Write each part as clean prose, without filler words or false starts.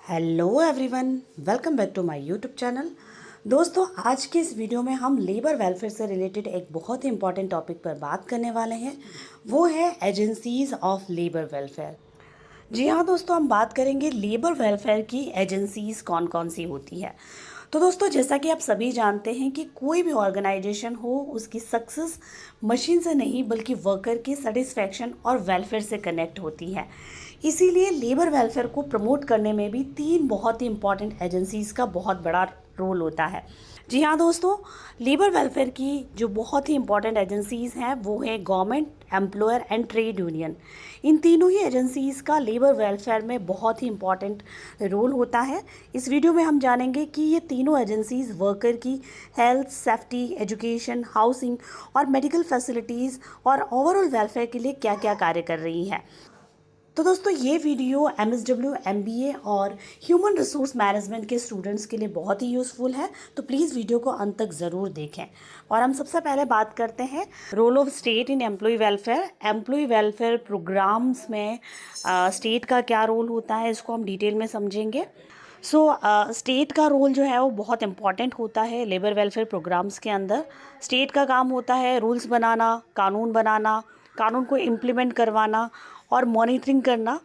Hello everyone, welcome back to my YouTube channel. दोस्तों, आज के इस वीडियो में हम लेबर वेलफेयर से रिलेटेड एक बहुत ही इंपॉर्टेंट टॉपिक पर बात करने वाले हैं। वो है एजेंसीज ऑफ लेबर वेलफेयर। जी हाँ दोस्तों, हम बात करेंगे लेबर वेलफेयर की एजेंसीज कौन कौन सी होती है। तो दोस्तों, जैसा कि आप सभी जानते हैं कि कोई भी ऑर्गेनाइजेशन हो, उसकी सक्सेस मशीन से नहीं बल्कि वर्कर की सेटिस्फैक्शन और वेलफेयर से कनेक्ट होती है। इसीलिए लेबर वेलफेयर को प्रमोट करने में भी तीन बहुत ही इंपॉर्टेंट एजेंसीज का बहुत बड़ा रोल होता है। जी हाँ दोस्तों, लेबर वेलफेयर की जो बहुत ही इंपॉर्टेंट एजेंसीज हैं वो है government, employer and trade union. इन तीनों ही एजेंसीज का लेबर वेलफेयर में बहुत ही इंपॉर्टेंट रोल होता है। इस वीडियो में हम जानेंगे कि ये तीनों एजेंसीज वर्कर की हेल्थ, सेफ्टी, एजुकेशन, हाउसिंग और मेडिकल फैसिलिटीज़ और ओवरऑल वेलफेयर के लिए क्या क्या कार्य कर रही हैं। तो दोस्तों, ये वीडियो MSW, MBA और ह्यूमन रिसोर्स मैनेजमेंट के स्टूडेंट्स के लिए बहुत ही यूज़फुल है, तो प्लीज़ वीडियो को अंत तक ज़रूर देखें। और हम सबसे पहले बात करते हैं role of state in employ welfare. Employ welfare programmes में स्टेट का क्या रोल होता है, इसको हम डिटेल में समझेंगे। स्टेट का रोल जो है वो बहुत इम्पॉर्टेंट होता है लेबर वेलफेयर प्रोग्राम्स के अंदर। स्टेट का काम होता है रूल्स बनाना, कानून को इम्प्लीमेंट करवाना और मॉनिटरिंग करना,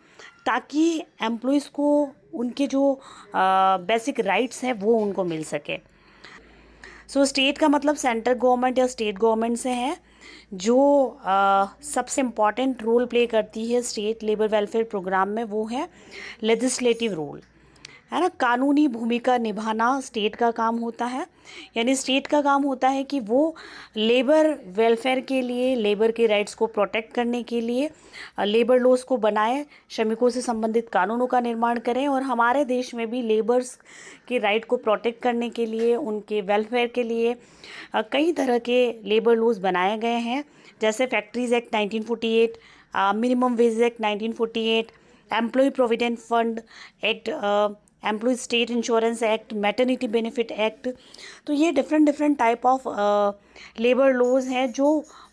ताकि एम्प्लॉयज़ को उनके जो बेसिक राइट्स हैं वो उनको मिल सके। स्टेट का मतलब सेंट्रल गवर्नमेंट या स्टेट गवर्नमेंट से है, जो सबसे इम्पॉर्टेंट रोल प्ले करती है स्टेट लेबर वेलफेयर प्रोग्राम में, वो है लेजिस्लेटिव रोल, है ना। कानूनी भूमिका निभाना स्टेट का काम होता है। यानी स्टेट का काम होता है कि वो लेबर वेलफेयर के लिए, लेबर के राइट्स को प्रोटेक्ट करने के लिए लेबर लॉज को बनाए, श्रमिकों से संबंधित कानूनों का निर्माण करें। और हमारे देश में भी लेबर्स के राइट को प्रोटेक्ट करने के लिए, उनके वेलफेयर के लिए कई तरह के लेबर लॉज बनाए गए हैं, जैसे factories act 1948, minimum wage act 1948, employ provident fund act, employ state insurance act, maternity benefit act. तो ये different type of labour laws हैं जो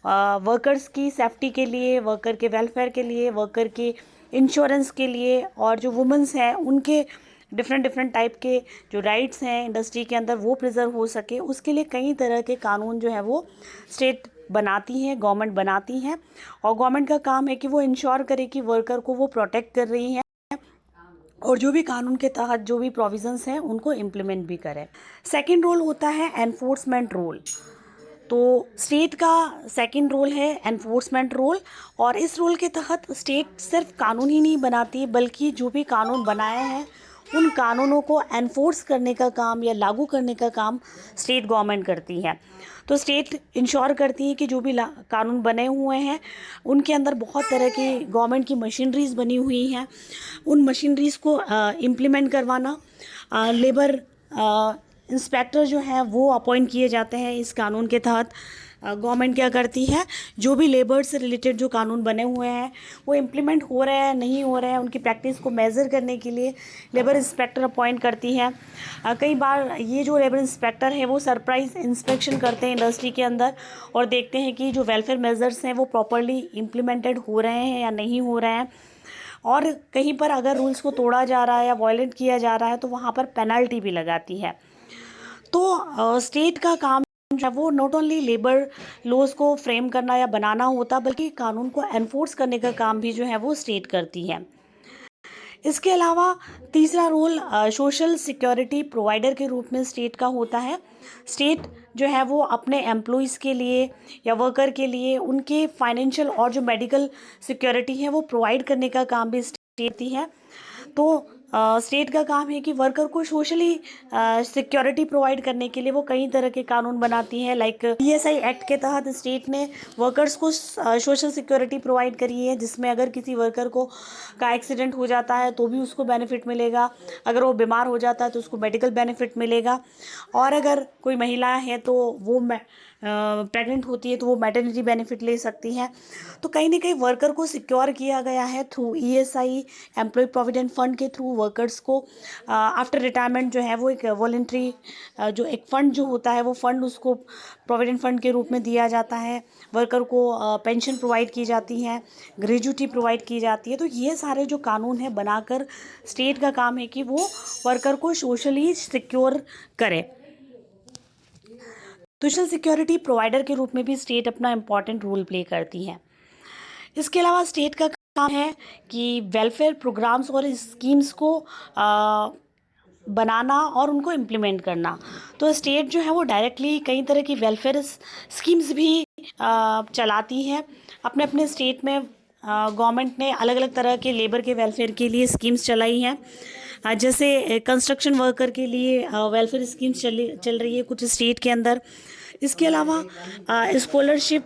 वर्कर्स की सेफ्टी के लिए, वर्कर के वेलफेयर के लिए, वर्कर के इंश्योरेंस के लिए, और जो वुमेंस हैं उनके डिफरेंट टाइप के जो राइट्स हैं इंडस्ट्री के अंदर वो प्रिजर्व हो सके, उसके लिए कई तरह के कानून जो है वो स्टेट बनाती है, गवर्नमेंट बनाती है। और गवर्नमेंट का काम है कि वो इंश्योर करे कि वर्कर को वो प्रोटेक्ट कर रही है और जो भी कानून के तहत जो भी प्रोविजंस हैं उनको इम्प्लीमेंट भी करें। सेकंड रोल होता है एनफोर्समेंट रोल। तो स्टेट का सेकंड रोल है एनफोर्समेंट रोल, और इस रोल के तहत स्टेट सिर्फ कानून ही नहीं बनाती बल्कि जो भी कानून बनाए हैं उन कानूनों को एनफोर्स करने का काम या लागू करने का काम स्टेट गवर्नमेंट करती है। तो स्टेट इंश्योर करती है कि जो भी कानून बने हुए हैं उनके अंदर बहुत तरह की गवर्नमेंट की मशीनरीज बनी हुई हैं, उन मशीनरीज को इम्प्लीमेंट करवाना। लेबर इंस्पेक्टर जो है वो अपॉइंट किए जाते हैं इस कानून के तहत। गवर्नमेंट क्या करती है, जो भी लेबर से रिलेटेड जो कानून बने हुए हैं वो इम्प्लीमेंट हो रहे हैं नहीं हो रहे हैं, उनकी प्रैक्टिस को मेज़र करने के लिए लेबर इंस्पेक्टर अपॉइंट करती है। कई बार ये जो लेबर इंस्पेक्टर है वो सरप्राइज इंस्पेक्शन करते हैं इंडस्ट्री के अंदर और देखते हैं कि जो वेलफेयर मेजर्स हैं वो प्रॉपरली इम्प्लीमेंटेड हो रहे हैं या नहीं हो रहे हैं। और कहीं पर अगर रूल्स को तोड़ा जा रहा है या वायलेट किया जा रहा है तो वहाँ पर पेनल्टी भी लगाती है। तो स्टेट का काम जो है वो नॉट ओनली लेबर लॉज को फ्रेम करना या बनाना होता, बल्कि कानून को एनफोर्स करने का काम भी जो है वो स्टेट करती है। इसके अलावा तीसरा रोल सोशल सिक्योरिटी प्रोवाइडर के रूप में स्टेट का होता है। स्टेट जो है वो अपने एम्प्लॉयज़ के लिए या वर्कर के लिए उनके फाइनेंशियल और जो मेडिकल सिक्योरिटी है वो प्रोवाइड करने का काम भी स्टेट करती है। तो स्टेट का काम है कि वर्कर को सोशली सिक्योरिटी प्रोवाइड करने के लिए वो कई तरह के कानून बनाती है। लाइक PSI एक्ट के तहत स्टेट ने वर्कर्स को सोशल सिक्योरिटी प्रोवाइड करी है, जिसमें अगर किसी वर्कर को का एक्सीडेंट हो जाता है तो भी उसको बेनिफिट मिलेगा, अगर वो बीमार हो जाता है तो उसको मेडिकल बेनिफिट मिलेगा, और अगर कोई महिला है तो वो प्रेग्नेंट होती है तो वो मैटरनिटी बेनिफिट ले सकती हैं। तो कहीं ना कहीं वर्कर को सिक्योर किया गया है through ESI, employ provident fund के थ्रू वर्कर्स को आफ्टर रिटायरमेंट जो है वो एक वॉलेंट्री जो एक फ़ंड जो होता है वो फ़ंड उसको प्रोविडेंट फंड के रूप में दिया जाता है। वर्कर को पेंशन प्रोवाइड की जाती है, ग्रेजुटी प्रोवाइड की जाती है। तो ये सारे जो कानून है बनाकर स्टेट का काम है कि वो वर्कर को सोशली सिक्योर करे। सोशल सिक्योरिटी प्रोवाइडर के रूप में भी स्टेट अपना इम्पॉर्टेंट रोल प्ले करती है। इसके अलावा स्टेट का काम है कि वेलफेयर प्रोग्राम्स और स्कीम्स को बनाना और उनको इम्प्लीमेंट करना। तो स्टेट जो है वो डायरेक्टली कई तरह की वेलफेयर स्कीम्स भी चलाती है। अपने अपने स्टेट में गवर्नमेंट ने अलग अलग तरह के लेबर के वेलफेयर के लिए स्कीम्स चलाई हैं। जैसे कंस्ट्रक्शन वर्कर के लिए वेलफेयर स्कीम्स चल रही है कुछ स्टेट के अंदर। इसके अलावा स्कॉलरशिप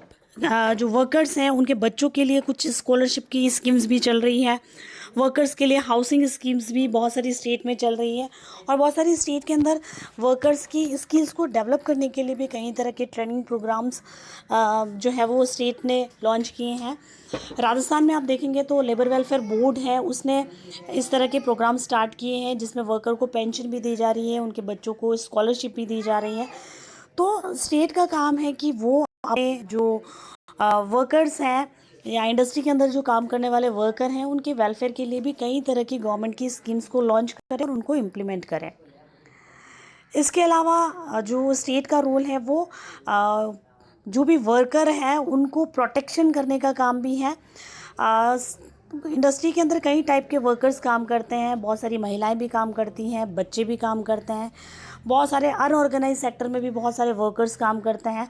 जो वर्कर्स हैं उनके बच्चों के लिए कुछ स्कॉलरशिप की स्कीम्स भी चल रही हैं। वर्कर्स के लिए हाउसिंग स्कीम्स भी बहुत सारी स्टेट में चल रही है। और बहुत सारी स्टेट के अंदर वर्कर्स की स्किल्स को डेवलप करने के लिए भी कई तरह के ट्रेनिंग प्रोग्राम्स जो है वो स्टेट ने लॉन्च किए हैं। राजस्थान में आप देखेंगे तो लेबर वेलफेयर बोर्ड है, उसने इस तरह के प्रोग्राम स्टार्ट किए हैं जिसमें वर्कर को पेंशन भी दी जा रही है, उनके बच्चों को स्कॉलरशिप भी दी जा रही है। तो स्टेट का काम है कि वो अपने जो वर्कर्स हैं या इंडस्ट्री के अंदर जो काम करने वाले वर्कर हैं उनके वेलफेयर के लिए भी कई तरह की गवर्नमेंट की स्कीम्स को लॉन्च करें और उनको इम्प्लीमेंट करें। इसके अलावा जो स्टेट का रोल है वो जो भी वर्कर हैं उनको प्रोटेक्शन करने का काम भी है। इंडस्ट्री के अंदर कई टाइप के वर्कर्स काम करते हैं, बहुत सारी महिलाएं भी काम करती हैं, बच्चे भी काम करते हैं, बहुत सारे अनऑर्गेनाइज सेक्टर में भी बहुत सारे वर्कर्स काम करते हैं।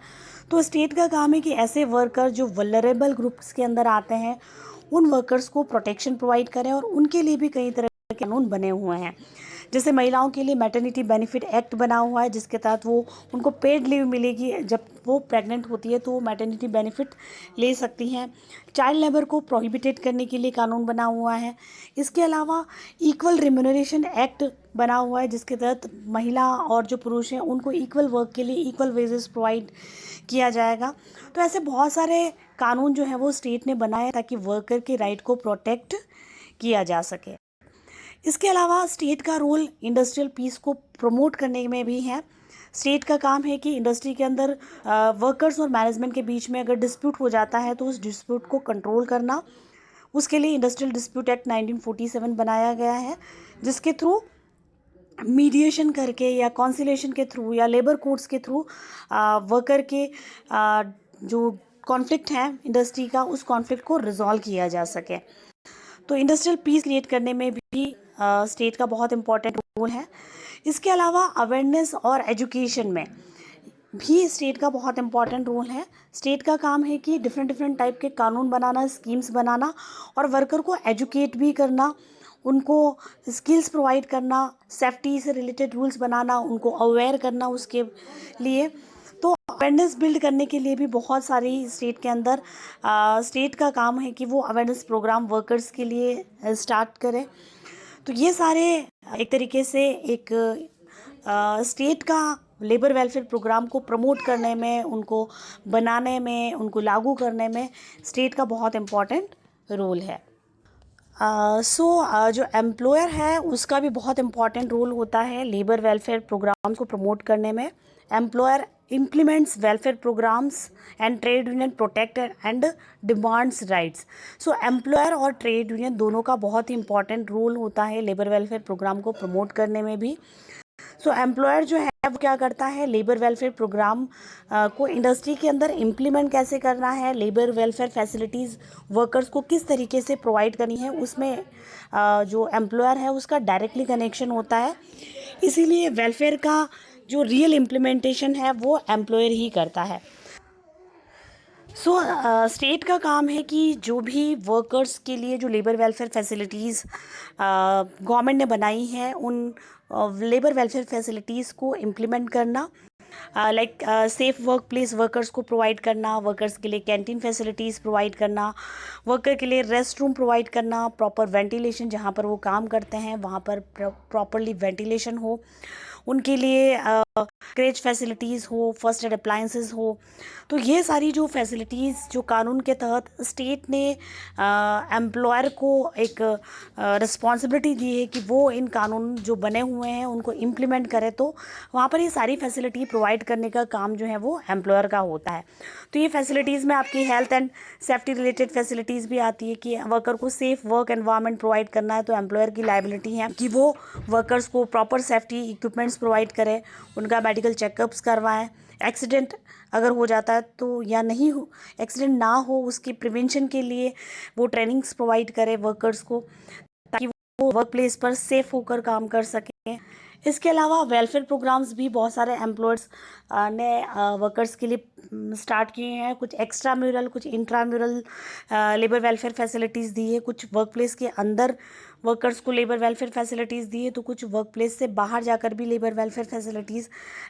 तो स्टेट का काम है कि ऐसे वर्कर जो वल्नरेबल ग्रुप्स के अंदर आते हैं उन वर्कर्स को प्रोटेक्शन प्रोवाइड करें। और उनके लिए भी कई तरह के कानून बने हुए हैं। जैसे महिलाओं के लिए मैटरनिटी बेनिफिट एक्ट बना हुआ है जिसके तहत वो उनको पेड लीव मिलेगी, जब वो प्रेग्नेंट होती है तो वो मैटरनिटी बेनिफिट ले सकती हैं। चाइल्ड लेबर को प्रोहिबिटेड करने के लिए कानून बना हुआ है। इसके अलावा इक्वल रिम्यूनरेशन एक्ट बना हुआ है जिसके तहत महिला और जो पुरुष हैं उनको इक्वल वर्क के लिए इक्वल वेजेस प्रोवाइड किया जाएगा। तो ऐसे बहुत सारे कानून जो है वो स्टेट ने बनाए ताकि वर्कर के राइट को प्रोटेक्ट किया जा सके। इसके अलावा स्टेट का रोल इंडस्ट्रियल पीस को प्रमोट करने में भी है। स्टेट का काम है कि इंडस्ट्री के अंदर वर्कर्स और मैनेजमेंट के बीच में अगर डिस्प्यूट हो जाता है तो उस डिस्प्यूट को कंट्रोल करना, उसके लिए इंडस्ट्रियल डिस्प्यूट एक्ट 1947 बनाया गया है जिसके थ्रू मीडिएशन करके या कॉन्सिलेशन के थ्रू या लेबर कोर्ट्स के थ्रू वर्कर के जो कॉन्फ्लिक्ट है इंडस्ट्री का उस कॉन्फ्लिक्ट को रिजॉल्व किया जा सके। तो इंडस्ट्रियल पीस क्रिएट करने में भी स्टेट का बहुत इंपॉर्टेंट रोल है। इसके अलावा अवेयरनेस और एजुकेशन में भी स्टेट का बहुत इंपॉर्टेंट रोल है। स्टेट का काम है कि डिफरेंट टाइप के कानून बनाना, स्कीम्स बनाना और वर्कर को एजुकेट भी करना, उनको स्किल्स प्रोवाइड करना, सेफ्टी से रिलेटेड रूल्स बनाना, उनको अवेयर करना उसके लिए। तो अवेयरनेस बिल्ड करने के लिए भी बहुत सारी स्टेट के अंदर स्टेट का काम है कि वो अवेयरनेस प्रोग्राम वर्कर्स के लिए स्टार्ट करें। तो ये सारे एक तरीके से एक स्टेट का लेबर वेलफेयर प्रोग्राम को प्रमोट करने में, उनको बनाने में, उनको लागू करने में स्टेट का बहुत इम्पॉर्टेंट रोल है। जो एम्प्लॉयर है उसका भी बहुत इम्पॉर्टेंट रोल होता है लेबर वेलफेयर प्रोग्राम्स को प्रमोट करने में। Employer implements welfare programs and trade union protect and demands rights। So employer और ट्रेड यूनियन दोनों का बहुत ही इंपॉर्टेंट रोल होता है लेबर वेलफेयर प्रोग्राम को प्रमोट करने में भी। सो एम्प्लॉयर जो है वो क्या करता है, लेबर वेलफेयर प्रोग्राम को इंडस्ट्री के अंदर इम्प्लीमेंट कैसे करना है, लेबर वेलफेयर फैसिलिटीज़ वर्कर्स को किस तरीके से प्रोवाइड करनी है, उसमें जो एम्प्लॉयर है उसका डायरेक्टली कनेक्शन होता है। इसीलिए वेलफेयर का जो रियल इम्प्लीमेंटेशन है वो एम्प्लॉयर ही करता है। स्टेट का काम है कि जो भी वर्कर्स के लिए जो लेबर वेलफेयर फैसिलिटीज़ गवर्नमेंट ने बनाई हैं उन लेबर वेलफेयर फैसिलिटीज़ को इम्प्लीमेंट करना, like safe work place workers को प्रोवाइड करना, वर्कर्स के लिए कैंटीन फैसिलिटीज़ प्रोवाइड करना, वर्कर के लिए रेस्ट रूम प्रोवाइड करना, प्रॉपर वेंटिलेशन जहाँ पर वो काम करते हैं वहाँ पर प्रॉपरली वेंटिलेशन हो, उनके लिए क्रेच फैसिलिटीज़ हो, फर्स्ट एड अप्लायंसेस हो। तो ये सारी जो फैसिलिटीज़ जो कानून के तहत स्टेट ने एम्प्लॉयर को एक रिस्पॉन्सिबिलिटी दी है कि वो इन कानून जो बने हुए हैं उनको इम्प्लीमेंट करे, तो वहाँ पर ये सारी फैसिलिटी प्रोवाइड करने का काम जो है वो एम्प्लॉयर का होता है। तो ये फैसिलिटीज़ में आपकी health and safety related facilities भी आती है कि वर्कर को सेफ वर्क एनवायरनमेंट प्रोवाइड करना है, तो एम्प्लॉयर की लायबिलिटी है कि वो वर्कर्स को प्रॉपर सेफ्टी इक्विपमेंट्स प्रोवाइड करे, उनका मेडिकल चेकअप्स करवाएं, एक्सीडेंट अगर हो जाता है तो या नहीं हो, एक्सीडेंट ना हो उसकी प्रिवेंशन के लिए वो ट्रेनिंग्स प्रोवाइड करे वर्कर्स को, ताकि वो वर्क प्लेस पर सेफ होकर काम कर सकें। इसके अलावा वेलफेयर प्रोग्राम्स भी बहुत सारे एम्प्लॉयर्स ने वर्कर्स के लिए स्टार्ट किए हैं। कुछ एक्स्ट्रा म्यूरल, कुछ intra mural labour welfare facilities दी है, कुछ वर्क प्लेस के अंदर वर्कर्स को लेबर वेलफेयर फैसिलिटीज़ दी है, तो कुछ वर्क प्लेस से बाहर जाकर भी labour welfare facilities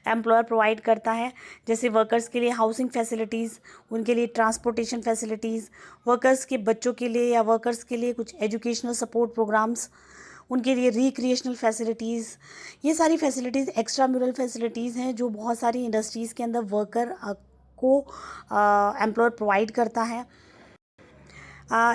employer provide करता है। जैसे वर्कर्स के लिए हाउसिंग फैसिलिटीज़, उनके लिए ट्रांसपोर्टेशन फैसिलिटीज़, वर्कर्स के बच्चों के लिए या वर्कर्स के लिए कुछ एजुकेशनल सपोर्ट प्रोग्राम्स, उनके लिए रिक्रिएशनल फैसिलिटीज़। ये सारी फैसिलिटीज़ एक्स्ट्रा म्यूरल फैसिलिटीज़ हैं जो बहुत सारी इंडस्ट्रीज़ के अंदर वर्कर को एम्प्लॉयर प्रोवाइड करता है।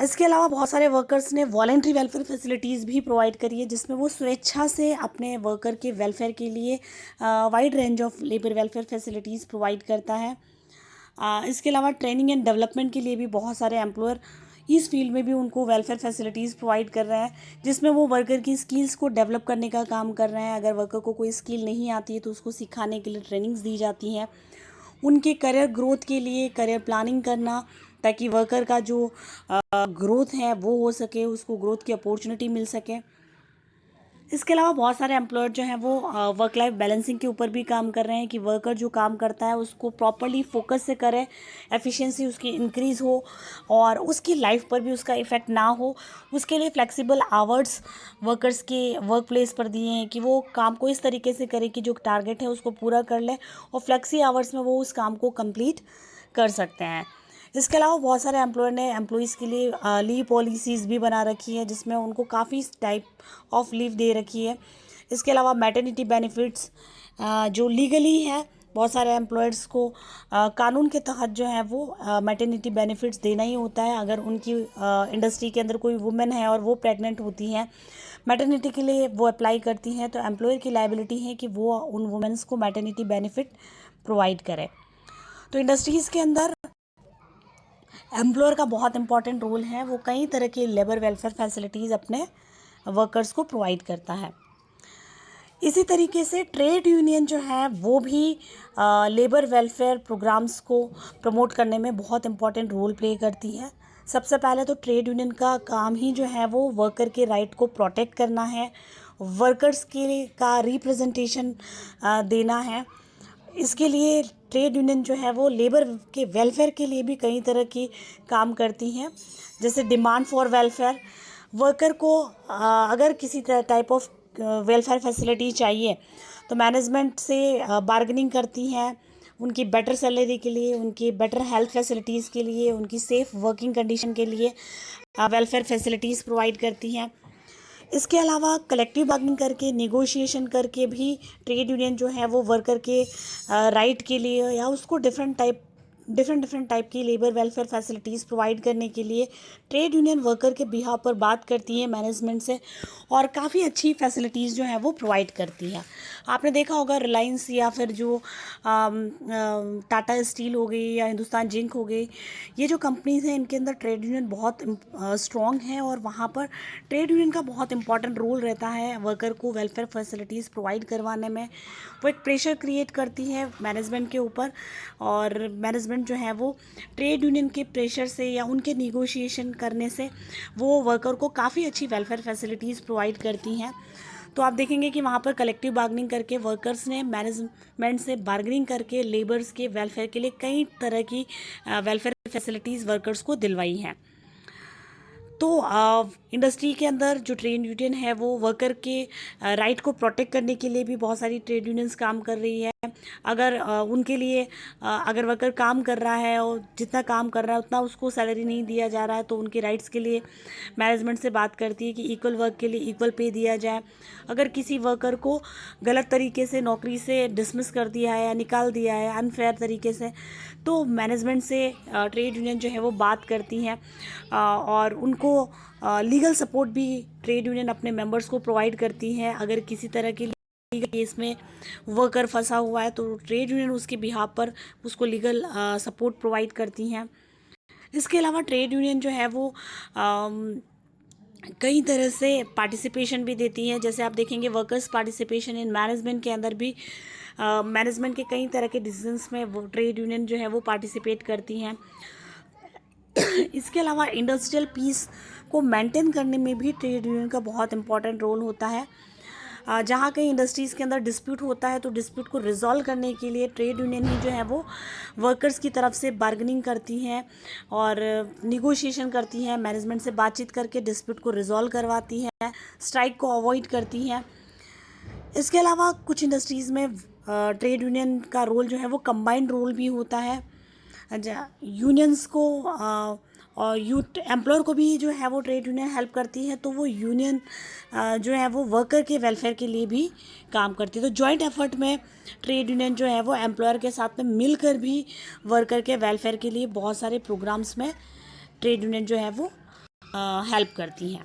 इसके अलावा बहुत सारे वर्कर्स ने वॉलेंट्री वेलफेयर फैसिलिटीज़ भी प्रोवाइड करी है, जिसमें वो स्वेच्छा से अपने वर्कर के वेलफेयर के लिए wide range of labour welfare facilities provide करता है। इसके अलावा ट्रेनिंग एंड डेवलपमेंट के लिए भी बहुत सारे एम्प्लॉयर इस फील्ड में भी उनको वेलफेयर फैसिलिटीज़ प्रोवाइड कर रहे हैं, जिसमें वो वर्कर की स्किल्स को डेवलप करने का काम कर रहे हैं। अगर वर्कर को कोई स्किल नहीं आती है तो उसको सिखाने के लिए ट्रेनिंग्स दी जाती हैं। उनके करियर ग्रोथ के लिए करियर प्लानिंग करना, ताकि वर्कर का जो ग्रोथ है वो हो सके, उसको ग्रोथ की अपॉर्चुनिटी मिल सके। इसके अलावा बहुत सारे एम्प्लॉयर जो हैं वो वर्क लाइफ बैलेंसिंग के ऊपर भी काम कर रहे हैं कि वर्कर जो काम करता है उसको प्रॉपरली फोकस से करे, एफिशिएंसी उसकी इंक्रीज़ हो और उसकी लाइफ पर भी उसका इफ़ेक्ट ना हो। उसके लिए फ्लेक्सिबल आवर्स वर्कर्स के वर्क प्लेस पर दिए हैं कि वो काम को इस तरीके से करे कि जो टारगेट है उसको पूरा कर ले और फ्लेक्सी आवर्स में वो उस काम को कंप्लीट कर सकते हैं। इसके अलावा बहुत सारे एम्प्लॉयर ने एम्प्लॉयज़ के लिए लीव पॉलिसीज़ भी बना रखी है, जिसमें उनको काफ़ी टाइप ऑफ लीव दे रखी है। इसके अलावा मैटरनिटी बेनिफिट्स जो लीगली है, बहुत सारे एम्प्लॉयर्स को कानून के तहत जो है वो मैटरनिटी बेनिफिट्स देना ही होता है। अगर उनकी इंडस्ट्री के अंदर कोई वुमेन है और वो प्रेग्नेंट होती हैं, मैटरनिटी के लिए वो अप्लाई करती हैं, तो एम्प्लॉयर की लायबिलिटी है कि वो उन वुमेन्स को मैटरनिटी बेनिफिट प्रोवाइड करे। तो इंडस्ट्रीज़ के अंदर एम्प्लॉयर का बहुत इंपॉर्टेंट रोल है, वो कई तरह की लेबर वेलफेयर फैसिलिटीज़ अपने वर्कर्स को प्रोवाइड करता है। इसी तरीके से ट्रेड यूनियन जो है वो भी लेबर वेलफेयर प्रोग्राम्स को प्रमोट करने में बहुत इंपॉर्टेंट रोल प्ले करती है। सबसे पहले तो ट्रेड यूनियन का काम ही जो है वो वर्कर के राइट को प्रोटेक्ट करना है, वर्कर्स के का रिप्रेजेंटेशन देना है। इसके लिए ट्रेड यूनियन जो है वो लेबर के वेलफेयर के लिए भी कई तरह की काम करती हैं। जैसे डिमांड फॉर वेलफेयर, वर्कर को अगर किसी टाइप ऑफ वेलफेयर फैसिलिटी चाहिए तो मैनेजमेंट से बार्गेनिंग करती हैं, उनकी बेटर सैलरी के लिए, उनकी बेटर हेल्थ फैसिलिटीज़ के लिए, उनकी सेफ़ वर्किंग कंडीशन के लिए वेलफेयर फैसिलिटीज़ प्रोवाइड करती हैं। इसके अलावा कलेक्टिव बार्गेनिंग करके, नेगोशिएशन करके भी ट्रेड यूनियन जो है वो वर्कर के राइट के लिए या उसको डिफरेंट टाइप की लेबर वेलफेयर फैसिलिटीज़ प्रोवाइड करने के लिए ट्रेड यूनियन वर्कर के बिहाफ पर बात करती है मैनेजमेंट से और काफ़ी अच्छी फैसिलिटीज़ जो है वो प्रोवाइड करती है। आपने देखा होगा रिलायंस या फिर जो टाटा स्टील हो गई या हिंदुस्तान जिंक हो गई, ये जो कंपनीज़ हैं इनके अंदर ट्रेड यूनियन बहुत स्ट्रॉन्ग है और वहाँ पर ट्रेड यूनियन का बहुत इंपॉर्टेंट रोल रहता है वर्कर को वेलफेयर फैसिलिटीज़ प्रोवाइड करवाने में। वो एक प्रेशर क्रिएट करती है मैनेजमेंट के ऊपर और मैनेजमेंट जो है वो ट्रेड यूनियन के प्रेशर से या उनके निगोशिएशन करने से वो वर्कर को काफ़ी अच्छी वेलफेयर फैसिलिटीज़ प्रोवाइड करती हैं। तो आप देखेंगे कि वहाँ पर कलेक्टिव बार्गेनिंग करके वर्कर्स ने मैनेजमेंट से बार्गेनिंग करके लेबर्स के वेलफेयर के लिए कई तरह की वेलफेयर फैसिलिटीज़ वर्कर्स को दिलवाई हैं। तो इंडस्ट्री के अंदर जो ट्रेड यूनियन है वो वर्कर के राइट को प्रोटेक्ट करने के लिए भी बहुत सारी ट्रेड यूनियंस काम कर रही है। अगर उनके लिए अगर वर्कर काम कर रहा है और जितना काम कर रहा है उतना उसको सैलरी नहीं दिया जा रहा है, तो उनके राइट्स के लिए मैनेजमेंट से बात करती है कि इक्वल वर्क के लिए इक्वल पे दिया जाए। अगर किसी वर्कर को गलत तरीके से नौकरी से डिसमिस कर दिया है या निकाल दिया है अनफेयर तरीके से, तो मैनेजमेंट से ट्रेड यूनियन जो है वो बात करती हैं और उनको लीगल सपोर्ट भी ट्रेड यूनियन अपने मेंबर्स को प्रोवाइड करती हैं। अगर किसी तरह की केस में वर्कर फंसा हुआ है तो ट्रेड यूनियन उसके बिहाफ पर उसको लीगल सपोर्ट प्रोवाइड करती हैं। इसके अलावा ट्रेड यूनियन जो है वो कई तरह से पार्टिसिपेशन भी देती हैं। जैसे आप देखेंगे वर्कर्स पार्टिसिपेशन इन मैनेजमेंट के अंदर भी मैनेजमेंट के कई तरह के डिसीजंस में वो ट्रेड यूनियन जो है वो पार्टिसिपेट करती हैं। इसके अलावा इंडस्ट्रियल पीस को मेंटेन करने में भी ट्रेड यूनियन का बहुत इंपॉर्टेंट रोल होता है। जहाँ कहीं इंडस्ट्रीज़ के अंदर डिस्प्यूट होता है तो डिस्प्यूट को रिजॉल्व करने के लिए ट्रेड यूनियन ही जो है वो वर्कर्स की तरफ से बार्गेनिंग करती हैं और निगोशिएशन करती हैं, मैनेजमेंट से बातचीत करके डिस्प्यूट को रिजॉल्व करवाती हैं, स्ट्राइक को अवॉइड करती हैं। इसके अलावा कुछ इंडस्ट्रीज़ में ट्रेड यूनियन का रोल जो है वो कंबाइंड रोल भी होता है। यूनियंस को और यूथ एम्प्लॉयर को भी जो है वो ट्रेड यूनियन हेल्प करती है, तो वो यूनियन जो है वो वर्कर के वेलफेयर के लिए भी काम करती है। तो जॉइंट एफर्ट में ट्रेड यूनियन जो है वो एम्प्लॉयर के साथ में मिलकर भी वर्कर के वेलफेयर के लिए बहुत सारे प्रोग्राम्स में ट्रेड यूनियन जो है वो हेल्प करती हैं।